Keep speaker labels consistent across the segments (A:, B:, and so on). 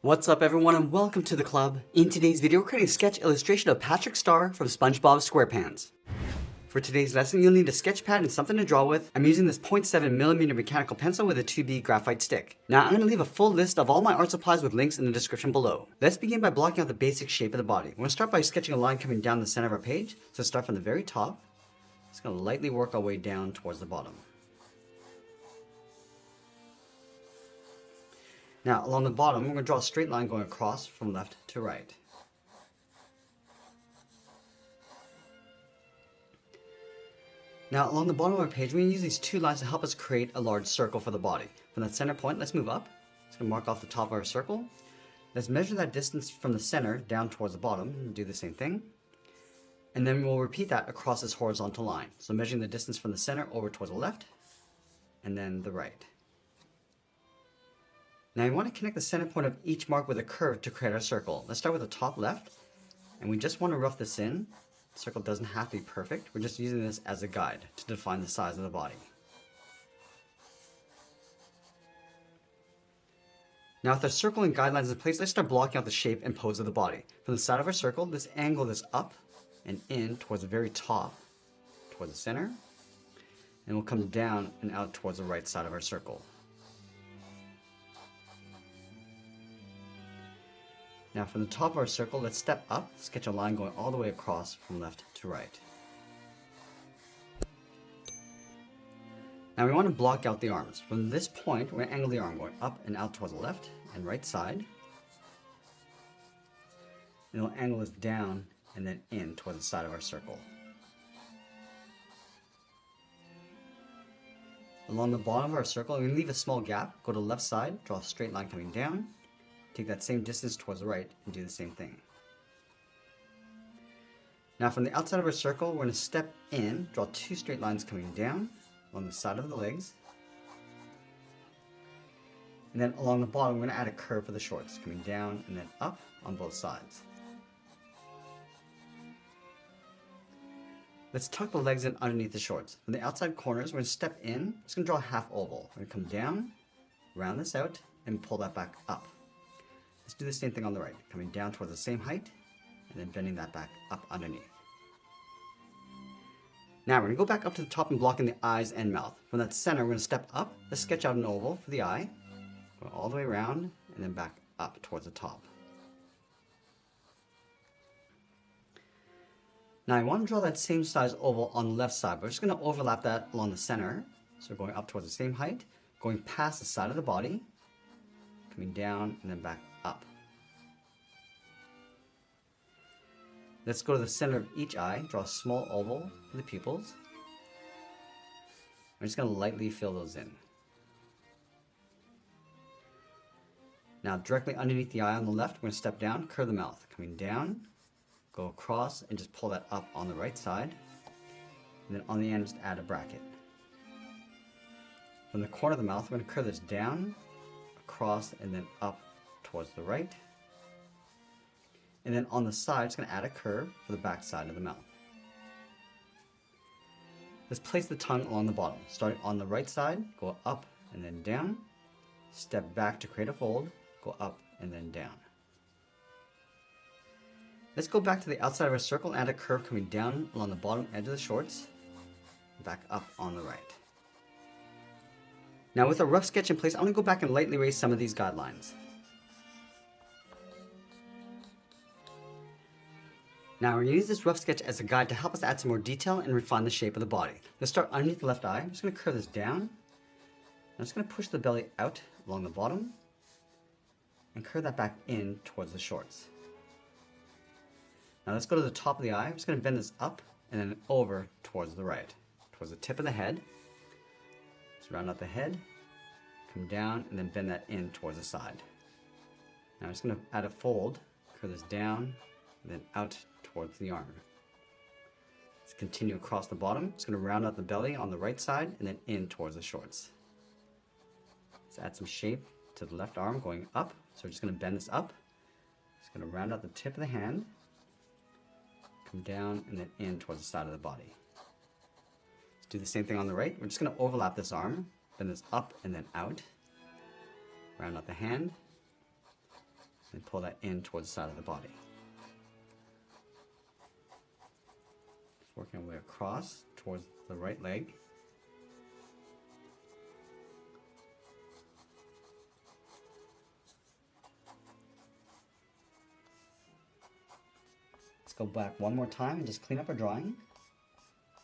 A: What's up everyone and welcome to the club. In today's video, we're creating a sketch illustration of Patrick Star from Spongebob SquarePants. For today's lesson, you'll need a sketch pad and something to draw with. I'm using this 0.7mm mechanical pencil with a 2B graphite stick. Now I'm going to leave a full list of all my art supplies with links in the description below. Let's begin by blocking out the basic shape of the body. We're going to start by sketching a line coming down the center of our page. So start from the very top. Just going to lightly work our way down towards the bottom. Now, along the bottom, we're going to draw a straight line going across from left to right. Now, along the bottom of our page, we're going to use these two lines to help us create a large circle for the body. From that center point, let's move up. Just going to mark off the top of our circle. Let's measure that distance from the center down towards the bottom and do the same thing. And then we'll repeat that across this horizontal line. So measuring the distance from the center over towards the left and then the right. Now we want to connect the center point of each mark with a curve to create our circle. Let's start with the top left, and we just want to rough this in. The circle doesn't have to be perfect. We're just using this as a guide to define the size of the body. Now with our circle and guidelines in place, let's start blocking out the shape and pose of the body. From the side of our circle, let's angle this up and in towards the very top, towards the center, and we'll come down and out towards the right side of our circle. Now from the top of our circle, let's step up, sketch a line going all the way across from left to right. Now we want to block out the arms. From this point, we're going to angle the arm going up and out towards the left and right side. And we'll angle this down and then in towards the side of our circle. Along the bottom of our circle, we're going to leave a small gap, go to the left side, draw a straight line coming down. Take that same distance towards the right and do the same thing. Now from the outside of our circle, we're going to step in, draw two straight lines coming down along the side of the legs. And then along the bottom, we're going to add a curve for the shorts, coming down and then up on both sides. Let's tuck the legs in underneath the shorts. From the outside corners, we're going to step in, just going to draw a half oval. We're going to come down, round this out, and pull that back up. Let's do the same thing on the right, coming down towards the same height, and then bending that back up underneath. Now we're going to go back up to the top and block in the eyes and mouth. From that center, we're going to step up. Let's sketch out an oval for the eye, go all the way around, and then back up towards the top. Now I want to draw that same size oval on the left side, but we're just going to overlap that along the center. So we're going up towards the same height, going past the side of the body, coming down, and then back up. Let's go to the center of each eye, draw a small oval for the pupils. I'm just going to lightly fill those in. Now directly underneath the eye on the left, we're going to step down, curve the mouth, coming down, go across, and just pull that up on the right side. And then on the end, just add a bracket. From the corner of the mouth, we're going to curve this down, across, and then up towards the right. And then on the side, it's going to add a curve for the back side of the mouth. Let's place the tongue along the bottom. Starting on the right side, go up and then down. Step back to create a fold, go up and then down. Let's go back to the outside of our circle and add a curve coming down along the bottom edge of the shorts, back up on the right. Now with a rough sketch in place, I'm going to go back and lightly erase some of these guidelines. Now we're going to use this rough sketch as a guide to help us add some more detail and refine the shape of the body. Let's start underneath the left eye. I'm just going to curve this down. I'm just going to push the belly out along the bottom and curve that back in towards the shorts. Now let's go to the top of the eye. I'm just going to bend this up and then over towards the right, towards the tip of the head. Let's round out the head, come down, and then bend that in towards the side. Now I'm just going to add a fold, curve this down, and then out towards the arm. Let's continue across the bottom. Just going to round out the belly on the right side and then in towards the shorts. Let's add some shape to the left arm going up. So we're just going to bend this up. Just going to round out the tip of the hand, come down, and then in towards the side of the body. Do the same thing on the right. We're just going to overlap this arm, bend this up and then out. Round out the hand, and pull that in towards the side of the body. Just working our way across towards the right leg. Let's go back one more time and just clean up our drawing.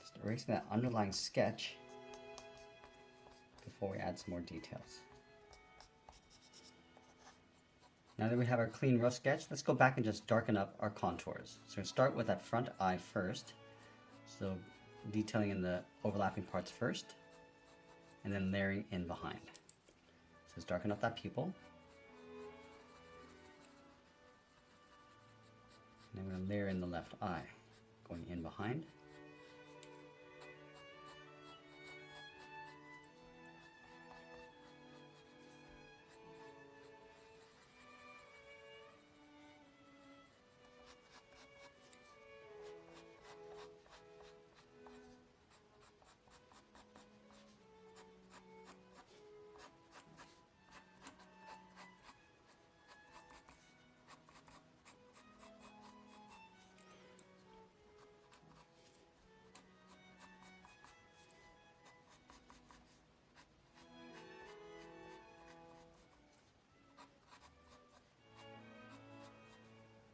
A: Just erasing that underlying sketch before we add some more details. Now that we have our clean rough sketch, let's go back and just darken up our contours. So we're going to start with that front eye first. So detailing in the overlapping parts first, and then layering in behind. So let's darken up that pupil. And then we're going to layer in the left eye, going in behind.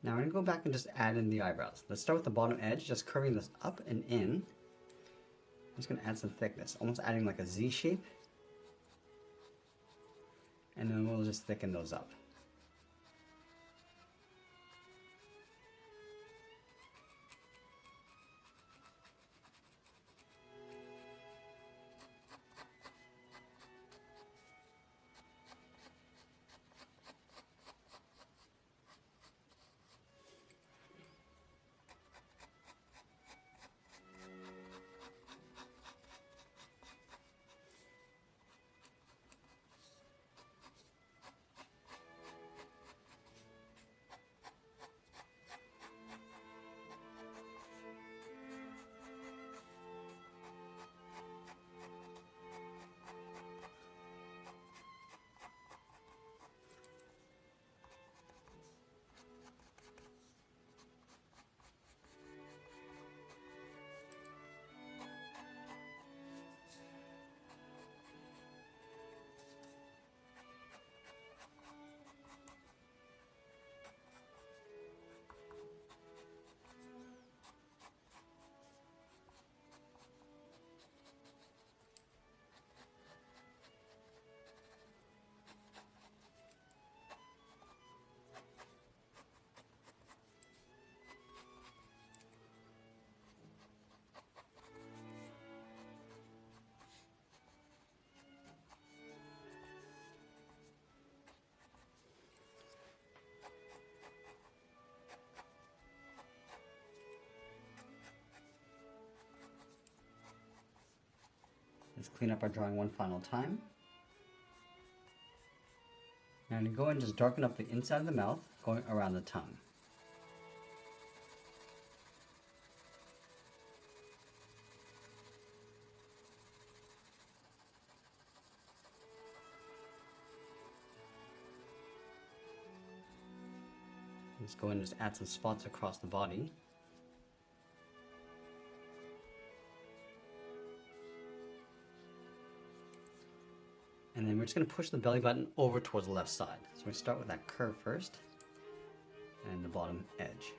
A: Now we're going to go back and just add in the eyebrows. Let's start with the bottom edge, just curving this up and in. I'm just going to add some thickness, almost adding like a Z shape. And then we'll just thicken those up. Let's clean up our drawing one final time. Now I'm going to go ahead and just darken up the inside of the mouth, going around the tongue. Let's go ahead and just add some spots across the body. And then we're just going to push the belly button over towards the left side. So we start with that curve first, and the bottom edge.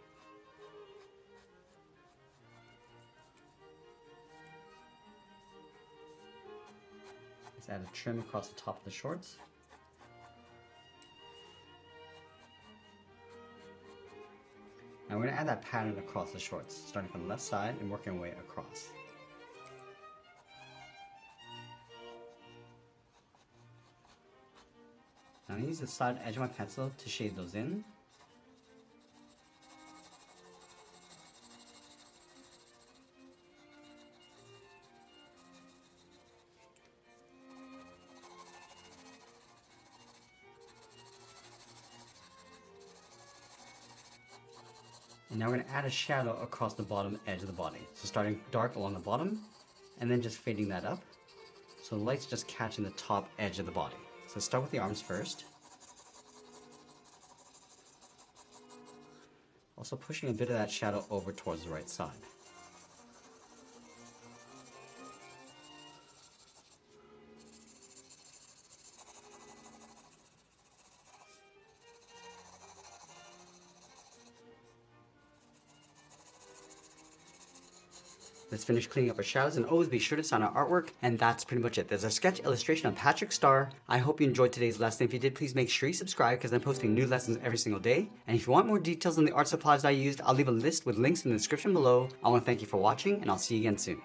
A: Let's add a trim across the top of the shorts. Now we're going to add that pattern across the shorts, starting from the left side and working our way across. Now I use the side edge of my pencil to shade those in. And now we're going to add a shadow across the bottom edge of the body. So starting dark along the bottom, and then just fading that up. So the light's just catching the top edge of the body. So start with the arms first. Also pushing a bit of that shadow over towards the right side. Let's finish cleaning up our shadows, and always be sure to sign our artwork. And that's pretty much it. There's a sketch illustration of Patrick Starr. I hope you enjoyed today's lesson. If you did, please make sure you subscribe because I'm posting new lessons every single day. And if you want more details on the art supplies I used, I'll leave a list with links in the description below. I want to thank you for watching, and I'll see you again soon.